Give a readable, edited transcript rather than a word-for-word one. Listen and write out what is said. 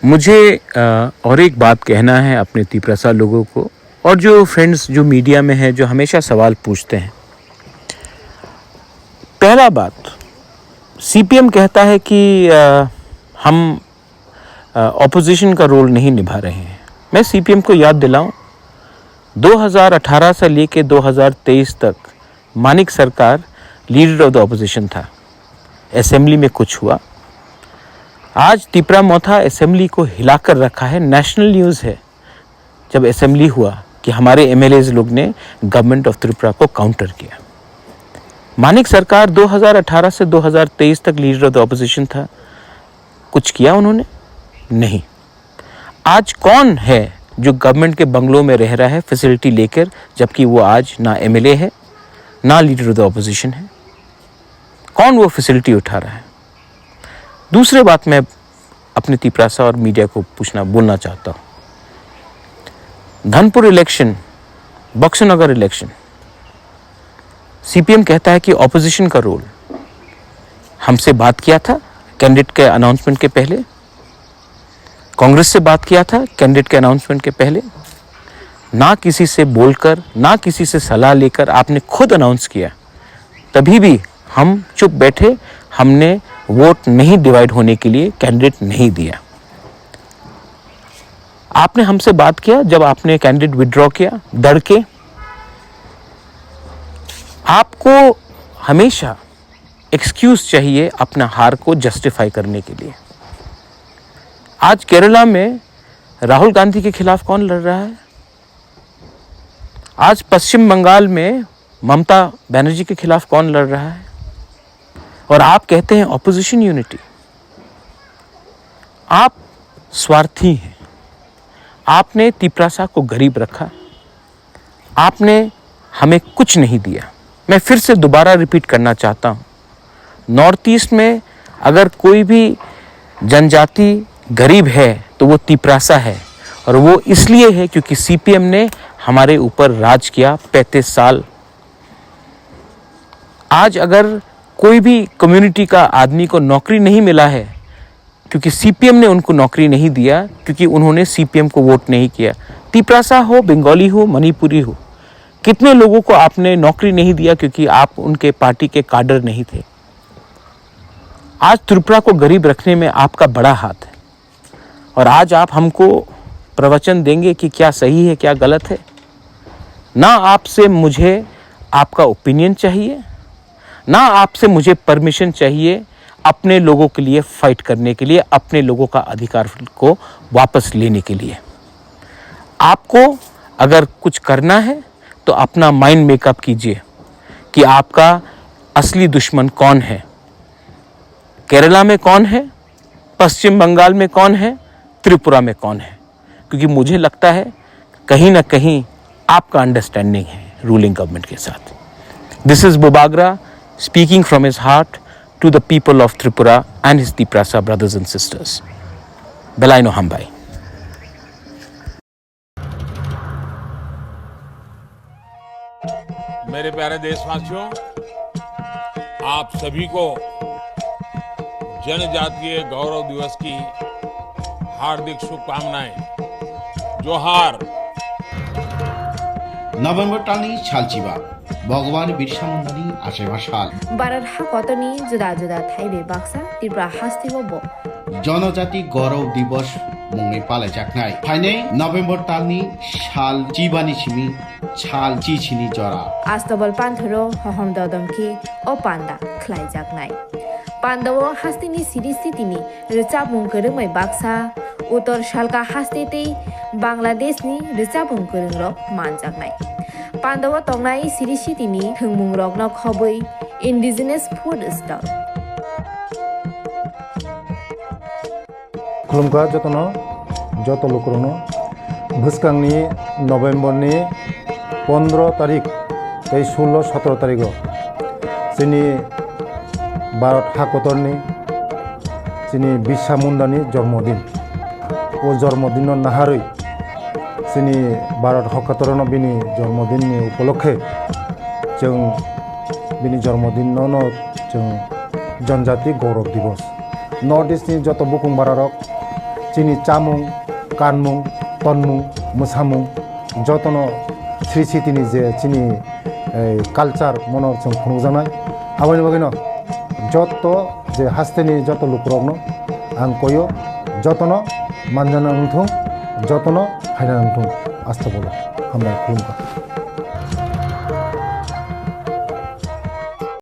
मुझे और एक बात कहना है अपने तिप्रसा लोगों को और जो फ्रेंड्स जो मीडिया में हैं जो हमेशा सवाल पूछते हैं। पहला बात, सीपीएम कहता है कि हम ऑपोजिशन का रोल नहीं निभा रहे हैं। मैं सीपीएम को याद दिलाऊं, 2018 से लेके 2023 तक मानिक सरकार लीडर ऑफ द ऑपोजिशन था। असेंबली में कुछ हुआ, आज तिपरा मोथा असेंबली को हिलाकर रखा है। नेशनल न्यूज़ है जब असेंबली हुआ कि हमारे एमएलएज लोग ने गवर्नमेंट ऑफ त्रिपुरा को काउंटर किया। मानिक सरकार 2018 से 2023 तक लीडर ऑफ द ऑपोजिशन था, कुछ किया उन्होंने? नहीं। आज कौन है जो गवर्नमेंट के बंगलों में रह रहा है फैसिलिटी लेकर, जबकि वो आज ना एमएलए है ना लीडर ऑफ द ऑपोजिशन है? कौन वो फैसिलिटी उठा रहा है? दूसरी बात मैं अपने तिपरासा और मीडिया को बोलना चाहता हूँ। धनपुर इलेक्शन, बक्सनगर इलेक्शन, सीपीएम कहता है कि ऑपोजिशन का रोल। हमसे बात किया था कैंडिडेट के अनाउंसमेंट के पहले, कांग्रेस से बात किया था कैंडिडेट के अनाउंसमेंट के पहले, ना किसी से बोलकर ना किसी से सलाह लेकर आपने खुद अनाउंस किया। तभी भी हम चुप बैठे, हमने वोट नहीं डिवाइड होने के लिए कैंडिडेट नहीं दिया। आपने हमसे बात किया जब आपने कैंडिडेट विड्रॉ किया डर के। आपको हमेशा एक्सक्यूज चाहिए अपना हार को जस्टिफाई करने के लिए। आज केरला में राहुल गांधी के खिलाफ कौन लड़ रहा है? आज पश्चिम बंगाल में ममता बनर्जी के खिलाफ कौन लड़ रहा है? और आप कहते हैं ऑपोजिशन यूनिटी। आप स्वार्थी हैं। आपने तिपरासा को गरीब रखा, आपने हमें कुछ नहीं दिया। मैं फिर से दोबारा रिपीट करना चाहता हूँ, नॉर्थ ईस्ट में अगर कोई भी जनजाति गरीब है तो वो तिपरासा है, और वो इसलिए है क्योंकि सीपीएम ने हमारे ऊपर राज किया 35 साल। आज अगर कोई भी कम्युनिटी का आदमी को नौकरी नहीं मिला है क्योंकि सीपीएम ने उनको नौकरी नहीं दिया, क्योंकि उन्होंने सीपीएम को वोट नहीं किया। तिपरासा हो, बंगाली हो, मणिपुरी हो, कितने लोगों को आपने नौकरी नहीं दिया क्योंकि आप उनके पार्टी के काडर नहीं थे। आज त्रिपुरा को गरीब रखने में आपका बड़ा हाथ है, और आज आप हमको प्रवचन देंगे कि क्या सही है क्या गलत है। ना आपसे मुझे आपका ओपिनियन चाहिए, ना आपसे मुझे परमिशन चाहिए अपने लोगों के लिए फाइट करने के लिए, अपने लोगों का अधिकार को वापस लेने के लिए। आपको अगर कुछ करना है तो अपना माइंड मेकअप कीजिए कि आपका असली दुश्मन कौन है। केरला में कौन है, पश्चिम बंगाल में कौन है, त्रिपुरा में कौन है? क्योंकि मुझे लगता है कहीं ना कहीं आपका अंडरस्टैंडिंग है रूलिंग गवर्नमेंट के साथ। This is Bubagra speaking from his heart to the people of Tripura and his Tiprasa brothers and sisters. Belaino Hambai. मेरे प्यारे देशवासियों, आप सभी को जनजातीय गौरव दिवस की हार्दिक शुभकामनाएं। जोहार। नभेम्बर टालनि सालचिबा भगवान बिरसा मुंडानि आसेमा साल भारत हाकतनि जुदा जुदा थाइबे बाक्सा त्रिपुरा हास्तिबो बो जनजाति गौरव दिवस मुंगै पालायजाखनाय फाइनै नभेम्बर टालनि साल चिबानि सिमि साल चिचिनि जरा आस्तबल पान्थरो हहम ददमखि ओ पान्दा खलायजाखनाय पान्दावो हास्तिनि सिरिस्थितिनि रिचाबुं गोरोंमै बाक्सा उत्तर सालका हास्तेतै बांग्लादेशनि रिचाबुं गोरोंरक मानजाखनाय पान्दावो तंनाय सिरिस्थितिनि थोंमुं रकनो खबै इंडिजिनस फूड स्टॉल खुलुमगा जतनो जत लोकरनो भुसकांनि नभेम्बरनि 15 तारिख 16-17 तारिख जोंनि भारत हाकतरनि जोंनि बिरसा मुंडानि जन्मदिन ओ जन्मदिन नाहारै जोंनि भारत हाकतरनो बिनि जन्मदिननि उपलक्षे जों बिनि जन्मदिनावनो जों जनजाति गौरव दिवस नॉर्थ ईस्टनि जत बुकुं बारारक চিনি চামুং কানমুং তন্মুং মোসামুং যতনো শ্রী শ্রী তিনি যে চিনি কালচার মনৰ जों खुंजानाय आबायनि बागैनो যত যে हास्तेनि যত लुकरगनो आं कयो যতनो मानजाना नंथों যতनो फायना नंथों आस्था बोलो हामबाय खुलुमबाय।